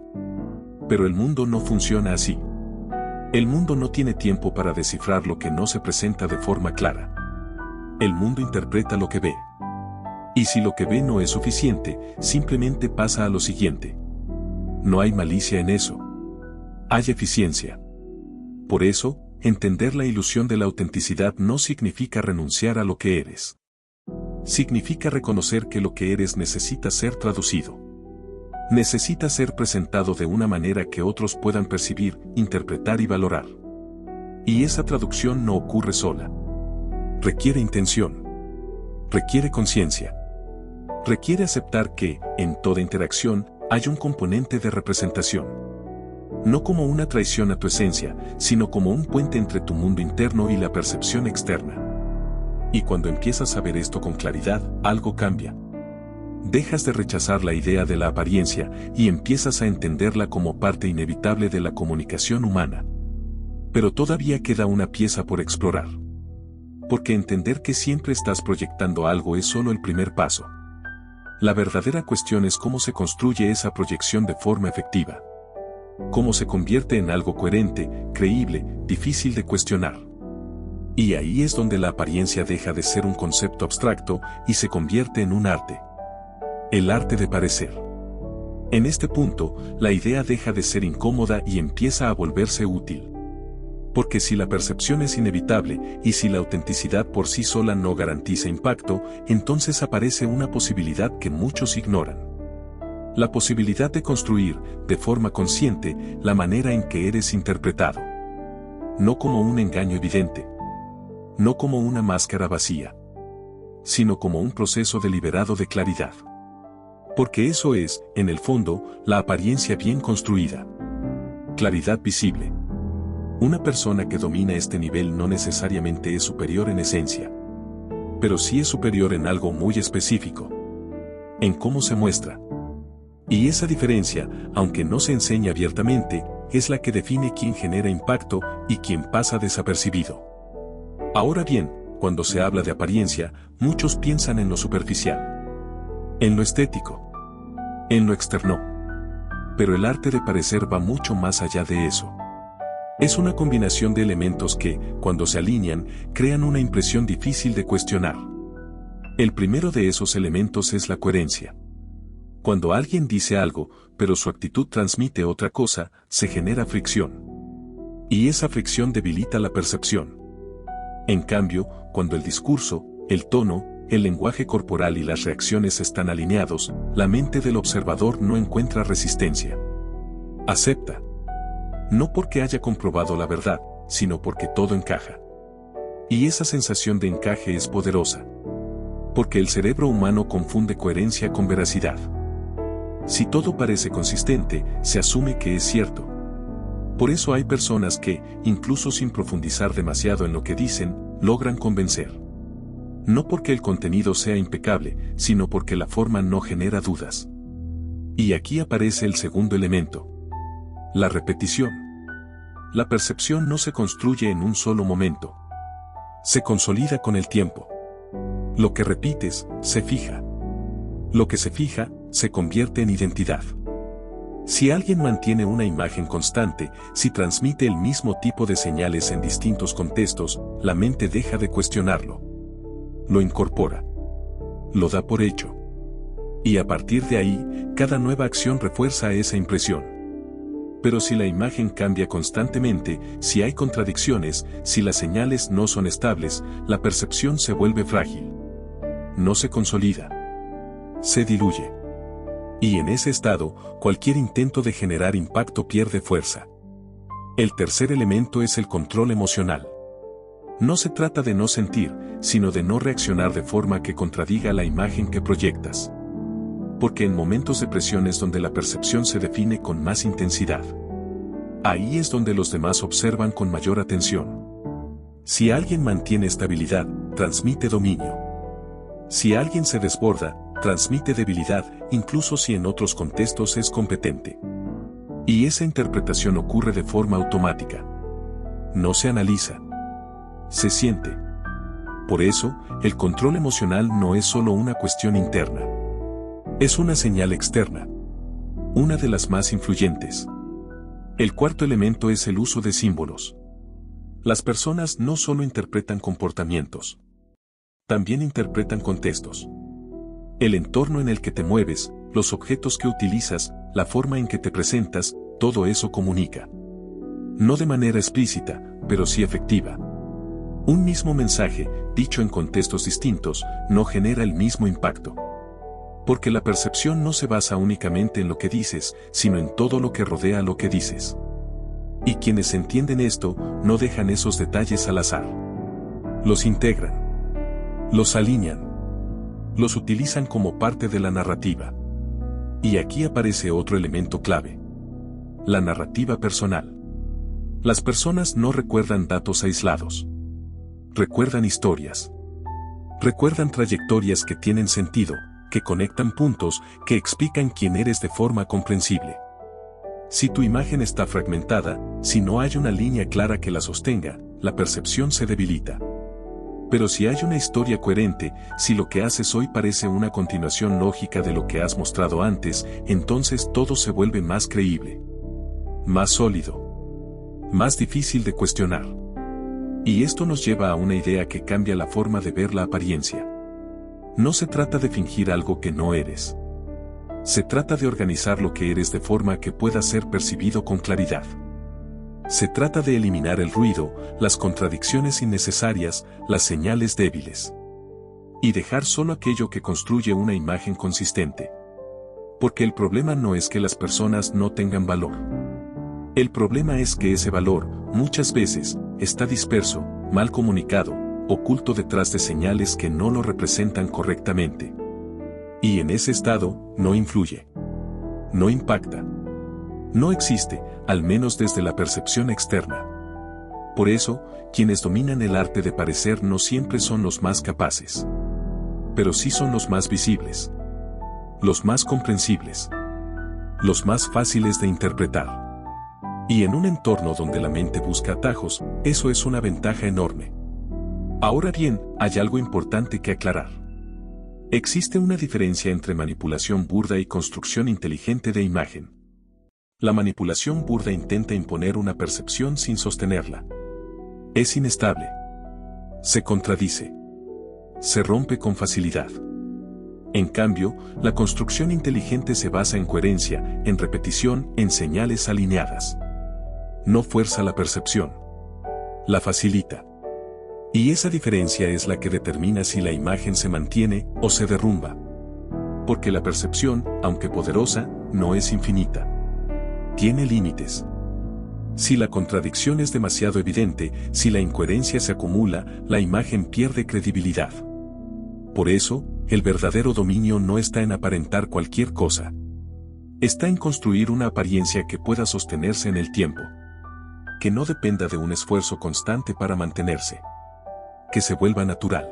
Pero el mundo no funciona así. El mundo no tiene tiempo para descifrar lo que no se presenta de forma clara. El mundo interpreta lo que ve. Y si lo que ve no es suficiente, simplemente pasa a lo siguiente. No hay malicia en eso. Hay eficiencia. Por eso, entender la ilusión de la autenticidad no significa renunciar a lo que eres. Significa reconocer que lo que eres necesita ser traducido. Necesita ser presentado de una manera que otros puedan percibir, interpretar y valorar. Y esa traducción no ocurre sola. Requiere intención. Requiere conciencia. Requiere aceptar que, en toda interacción, hay un componente de representación. No como una traición a tu esencia, sino como un puente entre tu mundo interno y la percepción externa. Y cuando empiezas a ver esto con claridad, algo cambia. Dejas de rechazar la idea de la apariencia y empiezas a entenderla como parte inevitable de la comunicación humana. Pero todavía queda una pieza por explorar. Porque entender que siempre estás proyectando algo es solo el primer paso. La verdadera cuestión es cómo se construye esa proyección de forma efectiva. Cómo se convierte en algo coherente, creíble, difícil de cuestionar. Y ahí es donde la apariencia deja de ser un concepto abstracto y se convierte en un arte. El arte de parecer. En este punto, la idea deja de ser incómoda y empieza a volverse útil. Porque si la percepción es inevitable y si la autenticidad por sí sola no garantiza impacto, entonces aparece una posibilidad que muchos ignoran. La posibilidad de construir, de forma consciente, la manera en que eres interpretado. No como un engaño evidente. No como una máscara vacía. Sino como un proceso deliberado de claridad. Porque eso es, en el fondo, la apariencia bien construida. Claridad visible. Una persona que domina este nivel no necesariamente es superior en esencia. Pero sí es superior en algo muy específico. En cómo se muestra. Y esa diferencia, aunque no se enseña abiertamente, es la que define quién genera impacto y quién pasa desapercibido. Ahora bien, cuando se habla de apariencia, muchos piensan en lo superficial. En lo estético. En lo externo. Pero el arte de parecer va mucho más allá de eso. Es una combinación de elementos que, cuando se alinean, crean una impresión difícil de cuestionar. El primero de esos elementos es la coherencia. Cuando alguien dice algo, pero su actitud transmite otra cosa, se genera fricción. Y esa fricción debilita la percepción. En cambio, cuando el discurso, el tono, el lenguaje corporal y las reacciones están alineados, la mente del observador no encuentra resistencia. Acepta. No porque haya comprobado la verdad, sino porque todo encaja. Y esa sensación de encaje es poderosa. Porque el cerebro humano confunde coherencia con veracidad. Si todo parece consistente, se asume que es cierto. Por eso hay personas que, incluso sin profundizar demasiado en lo que dicen, logran convencer. No porque el contenido sea impecable, sino porque la forma no genera dudas. Y aquí aparece el segundo elemento. La repetición. La percepción no se construye en un solo momento. Se consolida con el tiempo. Lo que repites, se fija. Lo que se fija, se convierte en identidad. Si alguien mantiene una imagen constante, si transmite el mismo tipo de señales en distintos contextos, la mente deja de cuestionarlo. Lo incorpora. Lo da por hecho. Y a partir de ahí, cada nueva acción refuerza esa impresión. Pero si la imagen cambia constantemente, si hay contradicciones, si las señales no son estables, la percepción se vuelve frágil. No se consolida. Se diluye. Y en ese estado, cualquier intento de generar impacto pierde fuerza. El tercer elemento es el control emocional. No se trata de no sentir, sino de no reaccionar de forma que contradiga la imagen que proyectas. Porque en momentos de presión es donde la percepción se define con más intensidad. Ahí es donde los demás observan con mayor atención. Si alguien mantiene estabilidad, transmite dominio. Si alguien se desborda, transmite debilidad, incluso si en otros contextos es competente. Y esa interpretación ocurre de forma automática. No se analiza. Se siente. Por eso, el control emocional no es solo una cuestión interna. Es una señal externa. Una de las más influyentes. El cuarto elemento es el uso de símbolos. Las personas no solo interpretan comportamientos. También interpretan contextos. El entorno en el que te mueves, los objetos que utilizas, la forma en que te presentas, todo eso comunica. No de manera explícita, pero sí efectiva. Un mismo mensaje, dicho en contextos distintos, no genera el mismo impacto. Porque la percepción no se basa únicamente en lo que dices, sino en todo lo que rodea lo que dices. Y quienes entienden esto, no dejan esos detalles al azar. Los integran. Los alinean. Los utilizan como parte de la narrativa. Y aquí aparece otro elemento clave. La narrativa personal. Las personas no recuerdan datos aislados. Recuerdan historias. Recuerdan trayectorias que tienen sentido, que conectan puntos, que explican quién eres de forma comprensible. Si tu imagen está fragmentada, si no hay una línea clara que la sostenga, la percepción se debilita. Pero si hay una historia coherente, si lo que haces hoy parece una continuación lógica de lo que has mostrado antes, entonces todo se vuelve más creíble. Más sólido. Más difícil de cuestionar. Y esto nos lleva a una idea que cambia la forma de ver la apariencia. No se trata de fingir algo que no eres. Se trata de organizar lo que eres de forma que pueda ser percibido con claridad. Se trata de eliminar el ruido, las contradicciones innecesarias, las señales débiles. Y dejar solo aquello que construye una imagen consistente. Porque el problema no es que las personas no tengan valor. El problema es que ese valor, muchas veces, está disperso, mal comunicado, oculto detrás de señales que no lo representan correctamente. Y en ese estado, no influye. No impacta. No existe, al menos desde la percepción externa. Por eso, quienes dominan el arte de parecer no siempre son los más capaces. Pero sí son los más visibles. Los más comprensibles. Los más fáciles de interpretar. Y en un entorno donde la mente busca atajos, eso es una ventaja enorme. Ahora bien, hay algo importante que aclarar. Existe una diferencia entre manipulación burda y construcción inteligente de imagen. La manipulación burda intenta imponer una percepción sin sostenerla. Es inestable. Se contradice. Se rompe con facilidad. En cambio, la construcción inteligente se basa en coherencia, en repetición, en señales alineadas. No fuerza la percepción. La facilita. Y esa diferencia es la que determina si la imagen se mantiene o se derrumba. Porque la percepción, aunque poderosa, no es infinita. Tiene límites. Si la contradicción es demasiado evidente, si la incoherencia se acumula, la imagen pierde credibilidad. Por eso, el verdadero dominio no está en aparentar cualquier cosa. Está en construir una apariencia que pueda sostenerse en el tiempo. Que no dependa de un esfuerzo constante para mantenerse. Que se vuelva natural.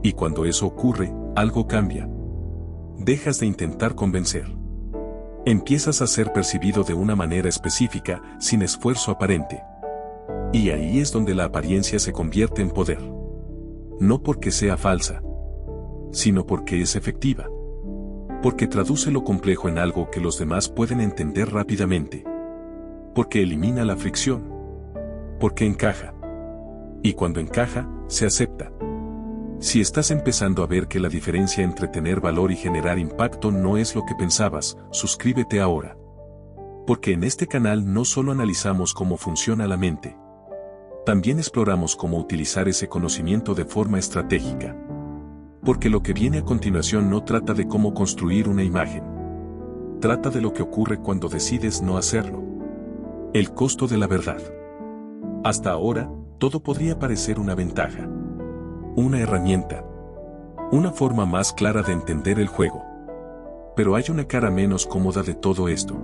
Y cuando eso ocurre, algo cambia. Dejas de intentar convencer. Empiezas a ser percibido de una manera específica, sin esfuerzo aparente. Y ahí es donde la apariencia se convierte en poder. No porque sea falsa, sino porque es efectiva. Porque traduce lo complejo en algo que los demás pueden entender rápidamente. Porque elimina la fricción. Porque encaja. Y cuando encaja, se acepta. Si estás empezando a ver que la diferencia entre tener valor y generar impacto no es lo que pensabas, suscríbete ahora. Porque en este canal no solo analizamos cómo funciona la mente. También exploramos cómo utilizar ese conocimiento de forma estratégica. Porque lo que viene a continuación no trata de cómo construir una imagen. Trata de lo que ocurre cuando decides no hacerlo. El costo de la verdad. Hasta ahora, todo podría parecer una ventaja. Una herramienta. Una forma más clara de entender el juego. Pero hay una cara menos cómoda de todo esto.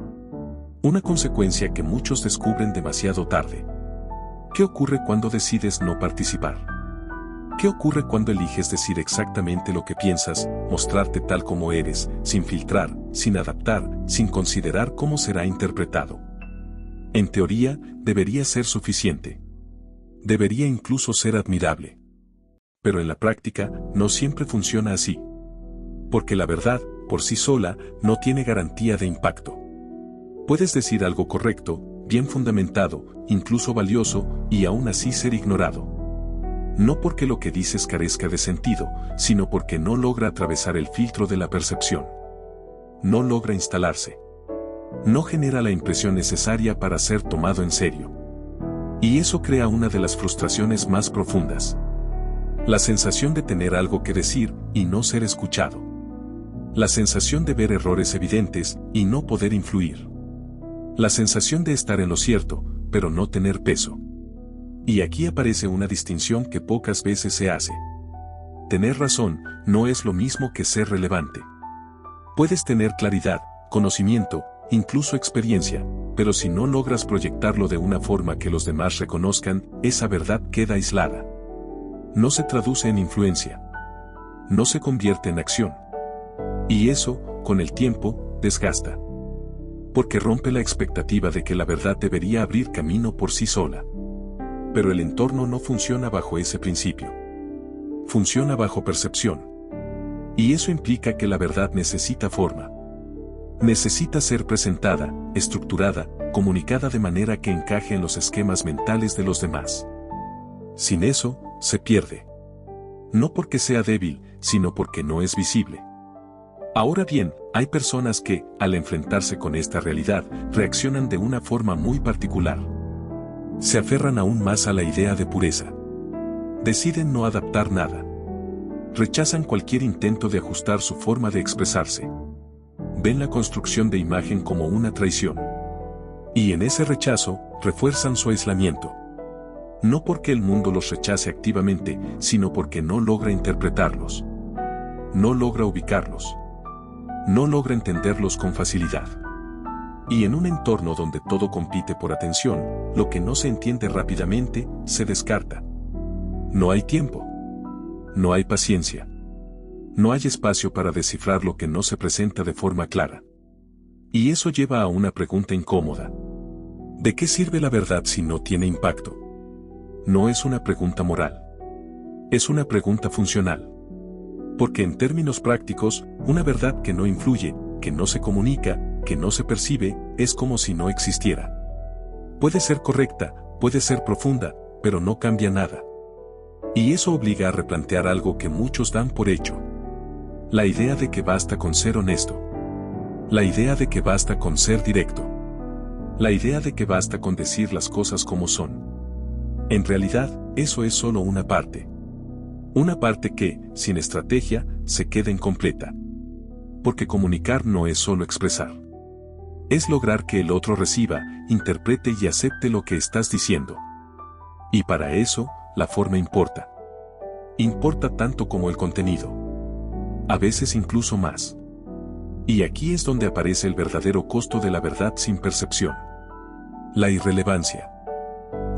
Una consecuencia que muchos descubren demasiado tarde. ¿Qué ocurre cuando decides no participar? ¿Qué ocurre cuando eliges decir exactamente lo que piensas, mostrarte tal como eres, sin filtrar, sin adaptar, sin considerar cómo será interpretado? En teoría, debería ser suficiente. Debería incluso ser admirable. Pero en la práctica, no siempre funciona así. Porque la verdad, por sí sola, no tiene garantía de impacto. Puedes decir algo correcto, bien fundamentado, incluso valioso, y aún así ser ignorado. No porque lo que dices carezca de sentido, sino porque no logra atravesar el filtro de la percepción. No logra instalarse. No genera la impresión necesaria para ser tomado en serio. Y eso crea una de las frustraciones más profundas. La sensación de tener algo que decir y no ser escuchado. La sensación de ver errores evidentes y no poder influir. La sensación de estar en lo cierto, pero no tener peso. Y aquí aparece una distinción que pocas veces se hace. Tener razón no es lo mismo que ser relevante. Puedes tener claridad, conocimiento, incluso experiencia, pero si no logras proyectarlo de una forma que los demás reconozcan, esa verdad queda aislada. No se traduce en influencia. No se convierte en acción. Y eso, con el tiempo, desgasta. Porque rompe la expectativa de que la verdad debería abrir camino por sí sola. Pero el entorno no funciona bajo ese principio. Funciona bajo percepción. Y eso implica que la verdad necesita forma. Necesita ser presentada, estructurada, comunicada de manera que encaje en los esquemas mentales de los demás. Sin eso, se pierde. No porque sea débil, sino porque no es visible. Ahora bien, hay personas que, al enfrentarse con esta realidad, reaccionan de una forma muy particular. Se aferran aún más a la idea de pureza. Deciden no adaptar nada. Rechazan cualquier intento de ajustar su forma de expresarse. Ven la construcción de imagen como una traición. Y en ese rechazo, refuerzan su aislamiento. No porque el mundo los rechace activamente, sino porque no logra interpretarlos. No logra ubicarlos. No logra entenderlos con facilidad. Y en un entorno donde todo compite por atención, lo que no se entiende rápidamente, se descarta. No hay tiempo. No hay paciencia. No hay espacio para descifrar lo que no se presenta de forma clara. Y eso lleva a una pregunta incómoda. ¿De qué sirve la verdad si no tiene impacto? No es una pregunta moral. Es una pregunta funcional. Porque en términos prácticos, una verdad que no influye, que no se comunica, que no se percibe, es como si no existiera. Puede ser correcta, puede ser profunda, pero no cambia nada. Y eso obliga a replantear algo que muchos dan por hecho. La idea de que basta con ser honesto. La idea de que basta con ser directo. La idea de que basta con decir las cosas como son. En realidad, eso es solo una parte. Una parte que, sin estrategia, se queda incompleta. Porque comunicar no es solo expresar. Es lograr que el otro reciba, interprete y acepte lo que estás diciendo. Y para eso, la forma importa. Importa tanto como el contenido. A veces incluso más. Y aquí es donde aparece el verdadero costo de la verdad sin percepción. La irrelevancia.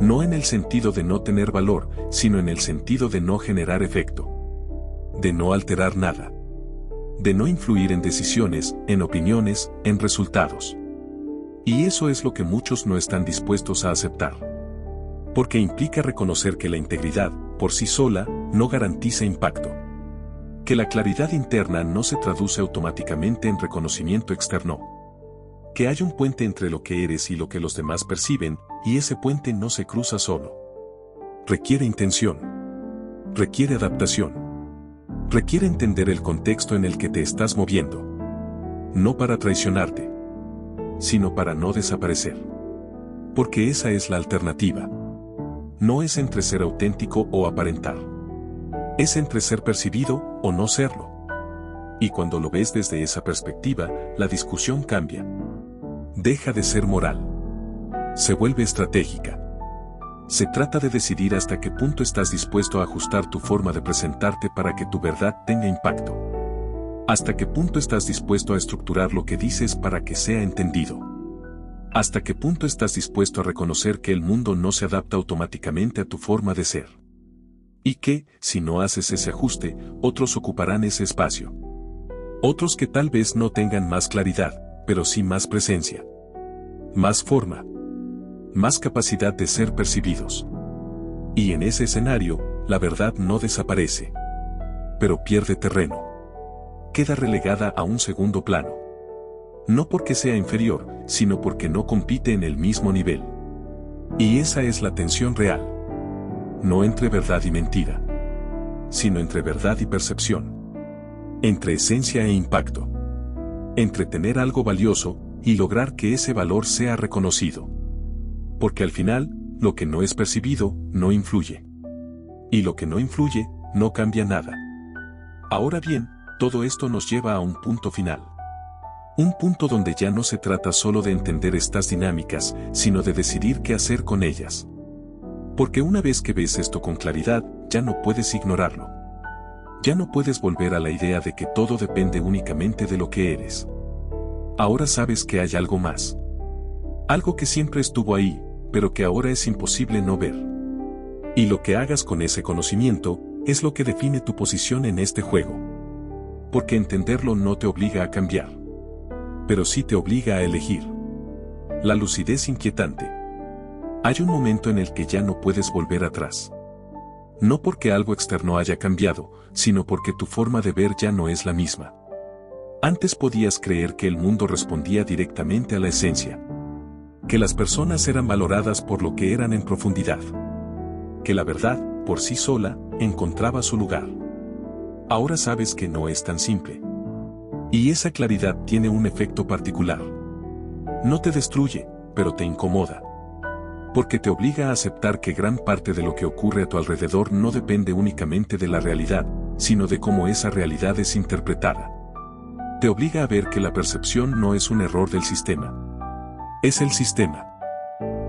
No en el sentido de no tener valor, sino en el sentido de no generar efecto. De no alterar nada. De no influir en decisiones, en opiniones, en resultados. Y eso es lo que muchos no están dispuestos a aceptar. Porque implica reconocer que la integridad, por sí sola, no garantiza impacto. Que la claridad interna no se traduce automáticamente en reconocimiento externo. Que hay un puente entre lo que eres y lo que los demás perciben, y ese puente no se cruza solo. Requiere intención. Requiere adaptación. Requiere entender el contexto en el que te estás moviendo. No para traicionarte, sino para no desaparecer. Porque esa es la alternativa. No es entre ser auténtico o aparentar. Es entre ser percibido o no serlo. Y cuando lo ves desde esa perspectiva, la discusión cambia. Deja de ser moral. Se vuelve estratégica. Se trata de decidir hasta qué punto estás dispuesto a ajustar tu forma de presentarte para que tu verdad tenga impacto. ¿Hasta qué punto estás dispuesto a estructurar lo que dices para que sea entendido? ¿Hasta qué punto estás dispuesto a reconocer que el mundo no se adapta automáticamente a tu forma de ser? Y que, si no haces ese ajuste, otros ocuparán ese espacio. Otros que tal vez no tengan más claridad, pero sí más presencia, más forma, más capacidad de ser percibidos. Y en ese escenario, la verdad no desaparece, pero pierde terreno. Queda relegada a un segundo plano. No porque sea inferior, sino porque no compite en el mismo nivel. Y esa es la tensión real. No entre verdad y mentira, sino entre verdad y percepción. Entre esencia e impacto. Entre tener algo valioso y lograr que ese valor sea reconocido. Porque al final, lo que no es percibido, no influye. Y lo que no influye, no cambia nada. Ahora bien, todo esto nos lleva a un punto final. Un punto donde ya no se trata solo de entender estas dinámicas, sino de decidir qué hacer con ellas. Porque una vez que ves esto con claridad, ya no puedes ignorarlo. Ya no puedes volver a la idea de que todo depende únicamente de lo que eres. Ahora sabes que hay algo más. Algo que siempre estuvo ahí, pero que ahora es imposible no ver. Y lo que hagas con ese conocimiento, es lo que define tu posición en este juego. Porque entenderlo no te obliga a cambiar. Pero sí te obliga a elegir. La lucidez inquietante. Hay un momento en el que ya no puedes volver atrás. No porque algo externo haya cambiado, sino porque tu forma de ver ya no es la misma. Antes podías creer que el mundo respondía directamente a la esencia. Que las personas eran valoradas por lo que eran en profundidad. Que la verdad, por sí sola, encontraba su lugar. Ahora sabes que no es tan simple. Y esa claridad tiene un efecto particular. No te destruye, pero te incomoda. Porque te obliga a aceptar que gran parte de lo que ocurre a tu alrededor no depende únicamente de la realidad, sino de cómo esa realidad es interpretada. Te obliga a ver que la percepción no es un error del sistema. Es el sistema.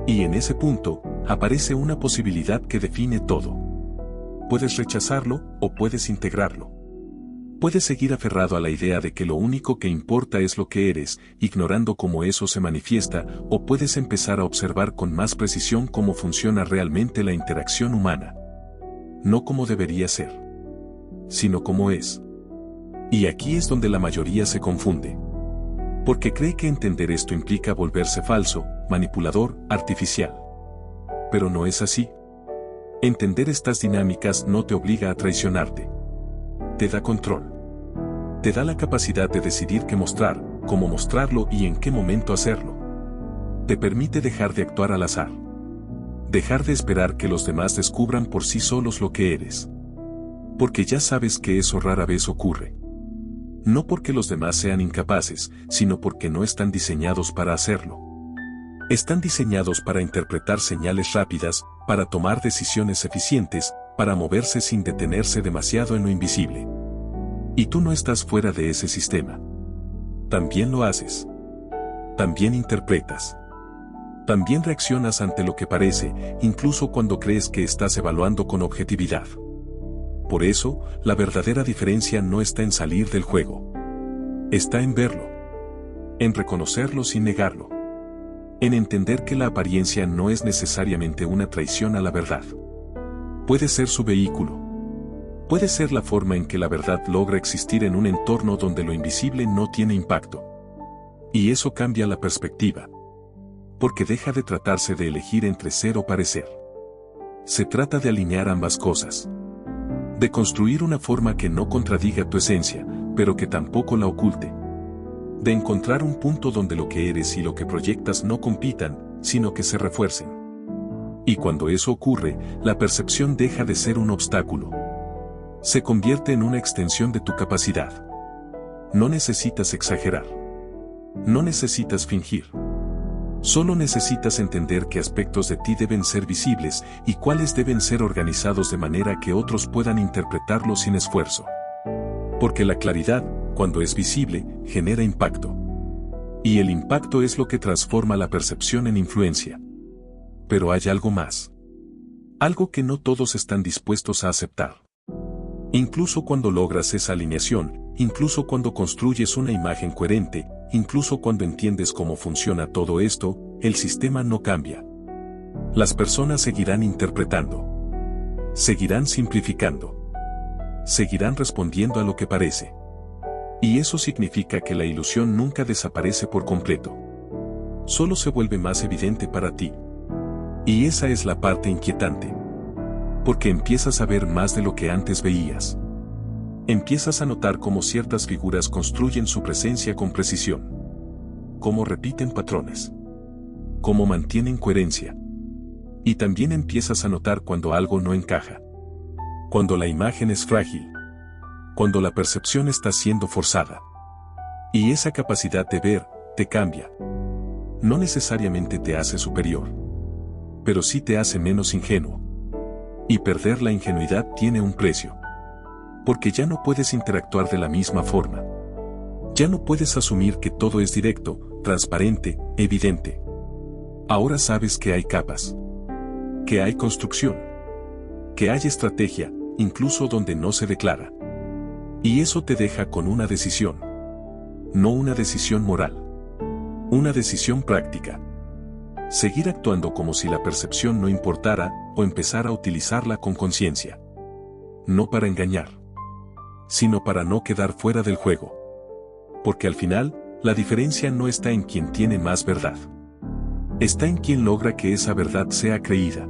Y en ese punto, aparece una posibilidad que define todo. Puedes rechazarlo o puedes integrarlo. Puedes seguir aferrado a la idea de que lo único que importa es lo que eres, ignorando cómo eso se manifiesta, o puedes empezar a observar con más precisión cómo funciona realmente la interacción humana. No como debería ser, sino como es. Y aquí es donde la mayoría se confunde. Porque cree que entender esto implica volverse falso, manipulador, artificial. Pero no es así. Entender estas dinámicas no te obliga a traicionarte. Te da control. Te da la capacidad de decidir qué mostrar, cómo mostrarlo y en qué momento hacerlo. Te permite dejar de actuar al azar. Dejar de esperar que los demás descubran por sí solos lo que eres. Porque ya sabes que eso rara vez ocurre. No porque los demás sean incapaces, sino porque no están diseñados para hacerlo. Están diseñados para interpretar señales rápidas, para tomar decisiones eficientes, para moverse sin detenerse demasiado en lo invisible. Y tú no estás fuera de ese sistema. También lo haces. También interpretas. También reaccionas ante lo que parece, incluso cuando crees que estás evaluando con objetividad. Por eso, la verdadera diferencia no está en salir del juego. Está en verlo. En reconocerlo sin negarlo. En entender que la apariencia no es necesariamente una traición a la verdad. Puede ser su vehículo. Puede ser la forma en que la verdad logra existir en un entorno donde lo invisible no tiene impacto. Y eso cambia la perspectiva. Porque deja de tratarse de elegir entre ser o parecer. Se trata de alinear ambas cosas. De construir una forma que no contradiga tu esencia, pero que tampoco la oculte. De encontrar un punto donde lo que eres y lo que proyectas no compitan, sino que se refuercen. Y cuando eso ocurre, la percepción deja de ser un obstáculo. Se convierte en una extensión de tu capacidad. No necesitas exagerar. No necesitas fingir. Solo necesitas entender qué aspectos de ti deben ser visibles y cuáles deben ser organizados de manera que otros puedan interpretarlos sin esfuerzo. Porque la claridad, cuando es visible, genera impacto. Y el impacto es lo que transforma la percepción en influencia. Pero hay algo más. Algo que no todos están dispuestos a aceptar. Incluso cuando logras esa alineación, incluso cuando construyes una imagen coherente, incluso cuando entiendes cómo funciona todo esto, el sistema no cambia. Las personas seguirán interpretando. Seguirán simplificando. Seguirán respondiendo a lo que parece. Y eso significa que la ilusión nunca desaparece por completo. Solo se vuelve más evidente para ti. Y esa es la parte inquietante. Porque empiezas a ver más de lo que antes veías. Empiezas a notar cómo ciertas figuras construyen su presencia con precisión. Cómo repiten patrones. Cómo mantienen coherencia. Y también empiezas a notar cuando algo no encaja. Cuando la imagen es frágil. Cuando la percepción está siendo forzada. Y esa capacidad de ver, te cambia. No necesariamente te hace superior. Pero sí te hace menos ingenuo. Y perder la ingenuidad tiene un precio. Porque ya no puedes interactuar de la misma forma. Ya no puedes asumir que todo es directo, transparente, evidente. Ahora sabes que hay capas. Que hay construcción. Que hay estrategia, incluso donde no se declara. Y eso te deja con una decisión. No una decisión moral. Una decisión práctica. Seguir actuando como si la percepción no importara, o empezar a utilizarla con conciencia. No para engañar, sino para no quedar fuera del juego. Porque al final, la diferencia no está en quien tiene más verdad. Está en quien logra que esa verdad sea creída.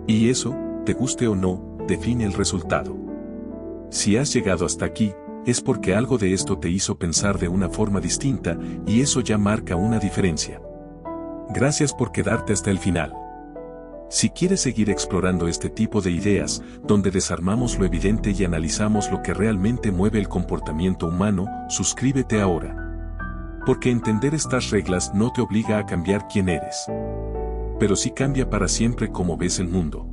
Y eso, te guste o no, define el resultado. Si has llegado hasta aquí, es porque algo de esto te hizo pensar de una forma distinta, y eso ya marca una diferencia. Gracias por quedarte hasta el final. Si quieres seguir explorando este tipo de ideas, donde desarmamos lo evidente y analizamos lo que realmente mueve el comportamiento humano, suscríbete ahora. Porque entender estas reglas no te obliga a cambiar quién eres. Pero sí cambia para siempre cómo ves el mundo.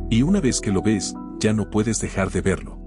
Y una vez que lo ves, ya no puedes dejar de verlo.